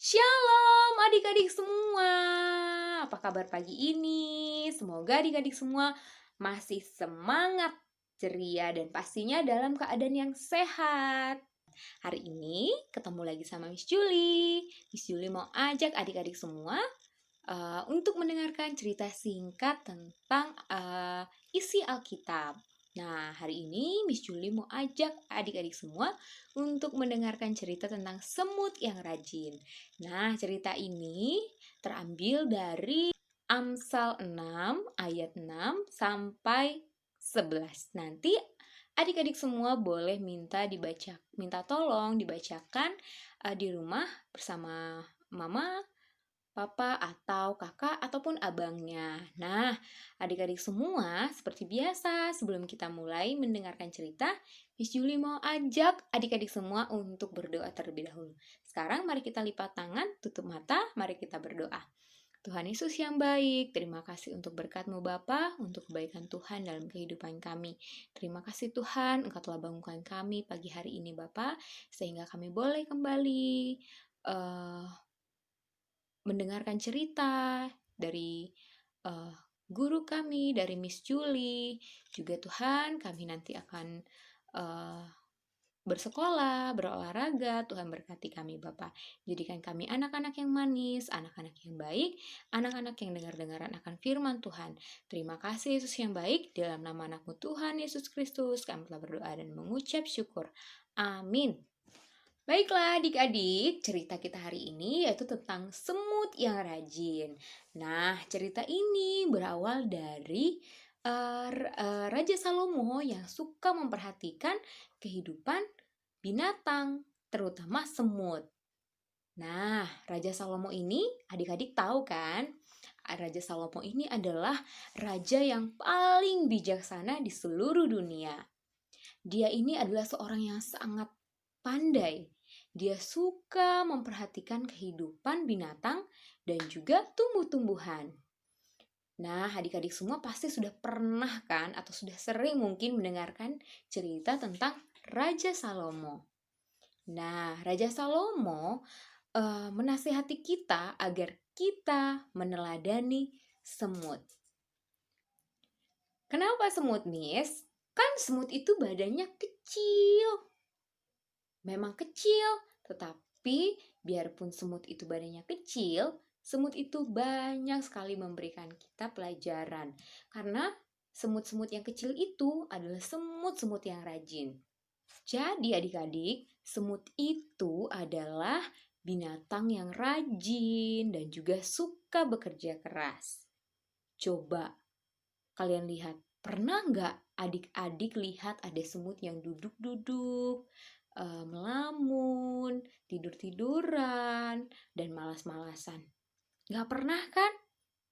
Shalom adik-adik semua. Apa kabar pagi ini? Semoga adik-adik semua masih semangat, ceria, dan pastinya dalam keadaan yang sehat. Hari ini ketemu lagi sama Miss Julie. Miss Julie mau ajak adik-adik semua untuk mendengarkan cerita singkat tentang isi Alkitab. Nah, hari ini Miss Julie mau ajak adik-adik semua untuk mendengarkan cerita tentang semut yang rajin. Nah, cerita ini terambil dari Amsal 6 ayat 6 sampai 11. Nanti adik-adik semua boleh minta tolong dibacakan di rumah bersama mama, papa, atau kakak, ataupun abangnya. Nah, adik-adik semua, seperti biasa, sebelum kita mulai mendengarkan cerita, Miss Julie mau ajak adik-adik semua untuk berdoa terlebih dahulu. Sekarang mari kita lipat tangan, tutup mata, mari kita berdoa. Tuhan Yesus yang baik, terima kasih untuk berkat-Mu Bapa, untuk kebaikan Tuhan dalam kehidupan kami. Terima kasih Tuhan, Engkau telah bangunkan kami pagi hari ini Bapa, sehingga kami boleh kembali mendengarkan cerita dari guru kami, dari Miss Julie. Juga Tuhan, kami nanti akan bersekolah, berolahraga. Tuhan berkati kami Bapak. Jadikan kami anak-anak yang manis, anak-anak yang baik, anak-anak yang dengar-dengaran akan firman Tuhan. Terima kasih Yesus yang baik. Dalam nama anakmu Tuhan Yesus Kristus, kami telah berdoa dan mengucap syukur. Amin. Baiklah adik-adik, cerita kita hari ini yaitu tentang semut yang rajin. Nah, cerita ini berawal dari Raja Salomo yang suka memperhatikan kehidupan binatang, terutama semut. Nah, Raja Salomo ini adik-adik tahu kan? Raja Salomo ini adalah raja yang paling bijaksana di seluruh dunia. Dia ini adalah seorang yang sangat pandai. Dia suka memperhatikan kehidupan binatang dan juga tumbuh-tumbuhan. Nah, adik-adik semua pasti sudah pernah kan atau sudah sering mungkin mendengarkan cerita tentang Raja Salomo. Nah, Raja Salomo menasihati kita agar kita meneladani semut. Kenapa semut, Miss? Kan semut itu badannya kecil. Memang kecil, tetapi biarpun semut itu badannya kecil, semut itu banyak sekali memberikan kita pelajaran. Karena semut-semut yang kecil itu adalah semut-semut yang rajin. Jadi adik-adik, semut itu adalah binatang yang rajin dan juga suka bekerja keras. Coba kalian lihat, pernah nggak adik-adik lihat ada semut yang duduk-duduk, melamun, tidur-tiduran, dan malas-malasan? Nggak pernah kan?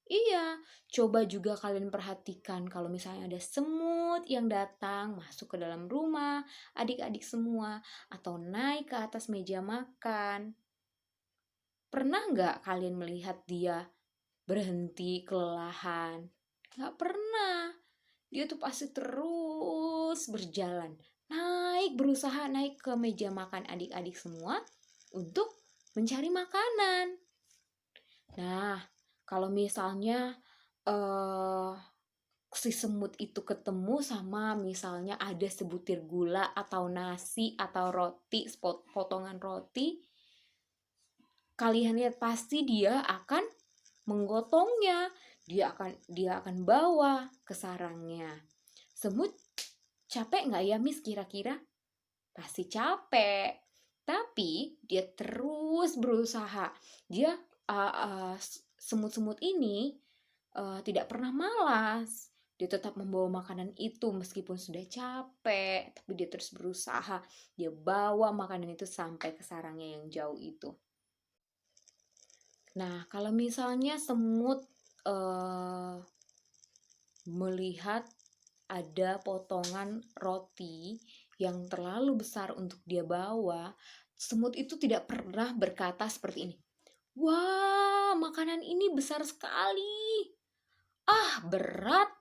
Iya, coba juga kalian perhatikan kalau misalnya ada semut yang datang masuk ke dalam rumah adik-adik semua atau naik ke atas meja makan. Pernah nggak kalian melihat dia berhenti kelelahan? Nggak pernah. Dia tuh pasti terus berjalan, berusaha naik ke meja makan adik-adik semua untuk mencari makanan. Nah, kalau misalnya si semut itu ketemu sama misalnya ada sebutir gula atau nasi atau roti, potongan roti, kalian lihat pasti dia akan menggotongnya. Dia akan bawa ke sarangnya. Semut capek nggak ya, Miss, kira-kira? Pasti capek. Tapi dia terus berusaha. Dia semut-semut ini tidak pernah malas. Dia tetap membawa makanan itu meskipun sudah capek, tapi dia terus berusaha. Dia bawa makanan itu sampai ke sarangnya yang jauh itu. Nah, kalau misalnya semut melihat ada potongan roti yang terlalu besar untuk dia bawa, semut itu tidak pernah berkata seperti ini. Wah, makanan ini besar sekali. Ah, berat.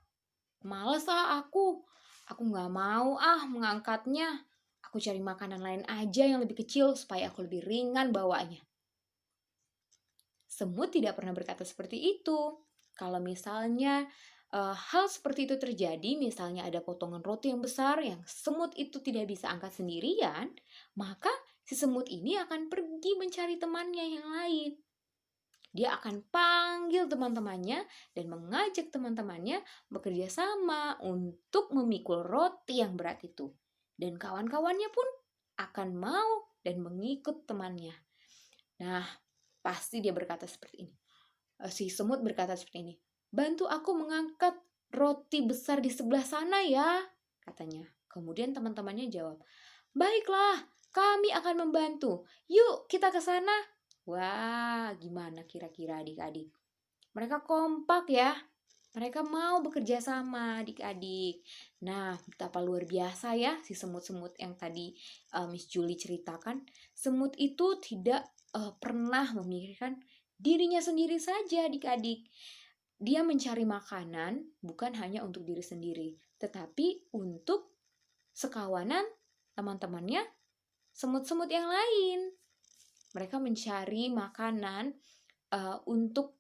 Males aku. Aku gak mau mengangkatnya. Aku cari makanan lain aja yang lebih kecil supaya aku lebih ringan bawanya. semut tidak pernah berkata seperti itu. Kalau misalnya hal seperti itu terjadi, misalnya ada potongan roti yang besar yang semut itu tidak bisa angkat sendirian, maka si semut ini akan pergi mencari temannya yang lain. Dia akan panggil teman-temannya dan mengajak teman-temannya bekerja sama untuk memikul roti yang berat itu. Dan kawan-kawannya pun akan mau dan mengikut temannya. Nah, pasti dia berkata seperti ini. Si semut berkata seperti ini, "Bantu aku mengangkat roti besar di sebelah sana ya," katanya. Kemudian teman-temannya jawab, "Baiklah, kami akan membantu. Yuk kita ke sana." Wah, gimana kira-kira adik-adik? Mereka kompak ya. Mereka mau bekerja sama adik-adik. Nah, betapa luar biasa ya si semut-semut yang tadi Miss Julie ceritakan. Semut itu tidak pernah memikirkan dirinya sendiri saja adik-adik. Dia mencari makanan bukan hanya untuk diri sendiri, tetapi untuk sekawanan teman-temannya semut-semut yang lain. Mereka mencari makanan untuk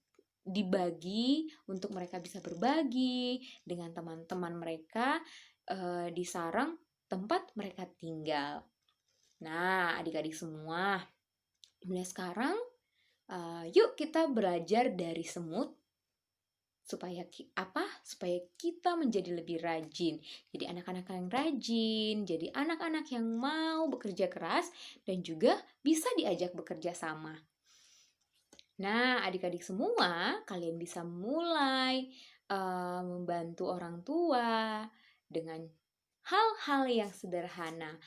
dibagi, untuk mereka bisa berbagi dengan teman-teman mereka di sarang tempat mereka tinggal. Nah, adik-adik semua, mulai sekarang yuk kita belajar dari semut supaya supaya kita menjadi lebih rajin. Jadi anak-anak yang rajin, jadi anak-anak yang mau bekerja keras dan juga bisa diajak bekerja sama. Nah, adik-adik semua, kalian bisa mulai membantu orang tua dengan hal-hal yang sederhana.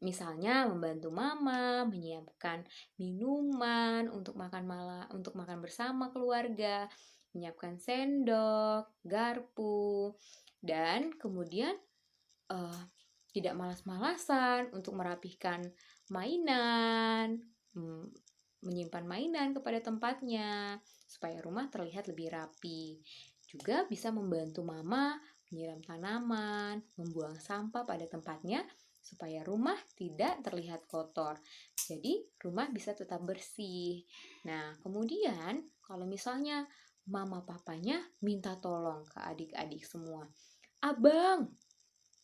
Misalnya membantu mama menyiapkan minuman untuk makan bersama keluarga, menyiapkan sendok, garpu, dan kemudian tidak malas-malasan untuk merapihkan mainan, menyimpan mainan kepada tempatnya supaya rumah terlihat lebih rapi. Juga bisa membantu mama menyiram tanaman, membuang sampah pada tempatnya supaya rumah tidak terlihat kotor. Jadi rumah bisa tetap bersih. Nah, kemudian kalau misalnya mama papanya minta tolong ke adik-adik semua. "Abang,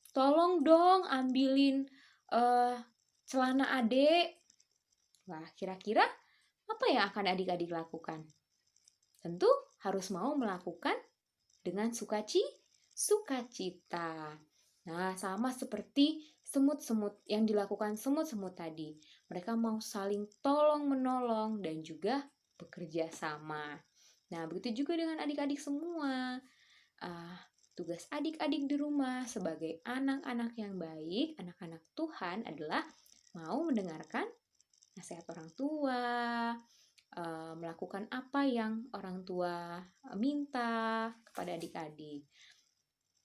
tolong dong ambilin celana adek." Wah, kira-kira apa yang akan adik-adik lakukan? Tentu harus mau melakukan dengan sukacita. Nah, sama seperti semut-semut yang dilakukan semut-semut tadi. Mereka mau saling tolong-menolong dan juga bekerja sama. Nah, begitu juga dengan adik-adik semua. Tugas adik-adik di rumah sebagai anak-anak yang baik, anak-anak Tuhan adalah mau mendengarkan nasihat orang tua, melakukan apa yang orang tua minta kepada adik-adik.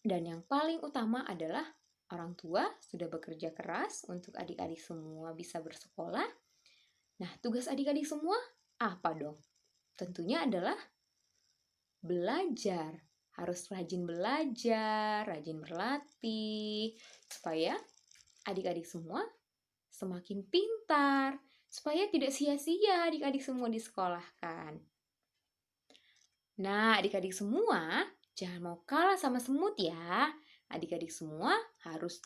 Dan yang paling utama adalah orang tua sudah bekerja keras untuk adik-adik semua bisa bersekolah. Nah, tugas adik-adik semua apa dong? Tentunya adalah belajar. Harus rajin belajar, rajin berlatih, supaya adik-adik semua semakin pintar, supaya tidak sia-sia adik-adik semua disekolahkan. Nah, adik-adik semua jangan mau kalah sama semut ya. Adik-adik semua harus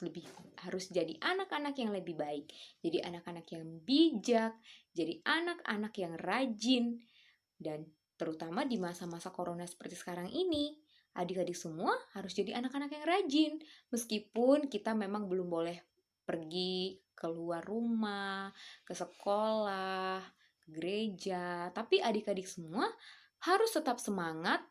jadi anak-anak yang lebih baik. Jadi anak-anak yang bijak, jadi anak-anak yang rajin. Dan terutama di masa-masa corona seperti sekarang ini, adik-adik semua harus jadi anak-anak yang rajin. Meskipun kita memang belum boleh pergi keluar rumah, ke sekolah, ke gereja, tapi adik-adik semua harus tetap semangat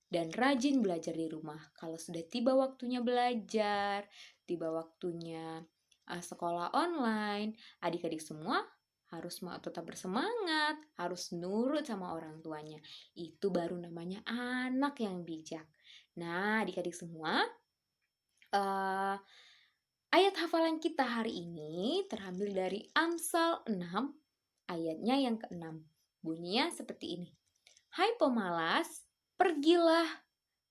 dan rajin belajar di rumah. Kalau sudah tiba waktunya belajar, tiba waktunya sekolah online, adik-adik semua harus tetap bersemangat, harus nurut sama orang tuanya. Itu baru namanya anak yang bijak. Nah, adik-adik semua, ayat hafalan kita hari ini terambil dari Amsal 6, ayatnya yang ke-6. Bunyinya seperti ini. "Hai pemalas, pergilah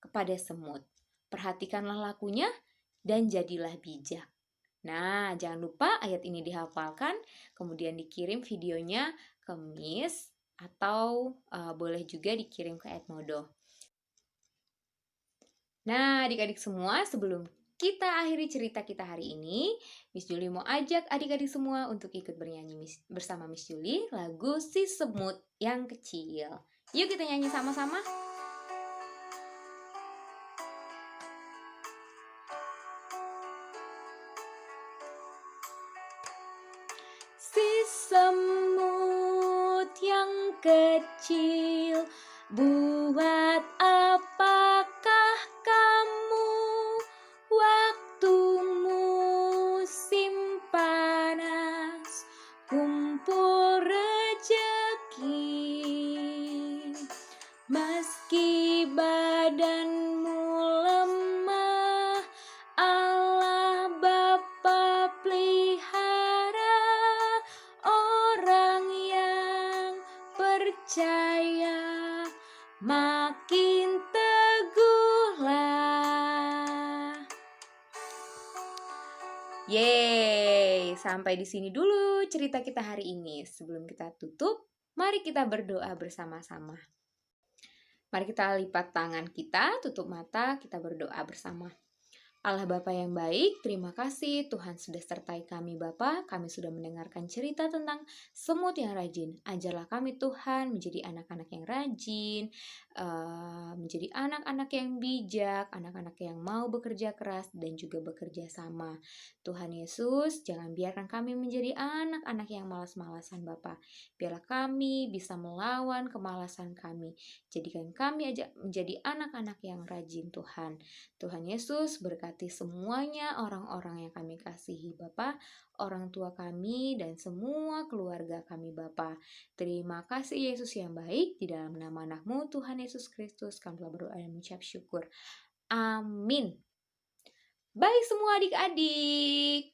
kepada semut. Perhatikanlah lakunya dan jadilah bijak." Nah, jangan lupa ayat ini dihafalkan, kemudian dikirim videonya ke Miss atau boleh juga dikirim ke @modo. Nah, adik-adik semua, sebelum kita akhiri cerita kita hari ini, Miss Julie mau ajak adik-adik semua untuk ikut bernyanyi bersama Miss Julie lagu Si Semut yang Kecil. Yuk kita nyanyi sama-sama. Si semut yang kecil, buat apakah kamu waktu musim panas kumpul rejeki? Meski badanmu lemah, Allah Bapa pelihara. Orang yang percaya makin teguhlah. Yeay, sampai di sini dulu cerita kita hari ini. Sebelum kita tutup, mari kita berdoa bersama-sama. Mari kita lipat tangan kita, tutup mata, kita berdoa bersama. Allah Bapa yang baik, terima kasih Tuhan sudah sertai kami Bapa. Kami sudah mendengarkan cerita tentang semut yang rajin. Ajarlah kami Tuhan menjadi anak-anak yang rajin, menjadi anak-anak yang bijak, anak-anak yang mau bekerja keras dan juga bekerja sama. Tuhan Yesus, jangan biarkan kami menjadi anak-anak yang malas-malasan Bapa. Biarlah kami bisa melawan kemalasan kami. Jadikan kami menjadi anak-anak yang rajin Tuhan. Tuhan Yesus berkati semuanya orang-orang yang kami kasihi Bapa, orang tua kami dan semua keluarga kami Bapa. Terima kasih Yesus yang baik, di dalam nama anak-Mu Tuhan Yesus Kristus kami telah berdoa dan mengucap syukur. Amin. Bye semua adik-adik.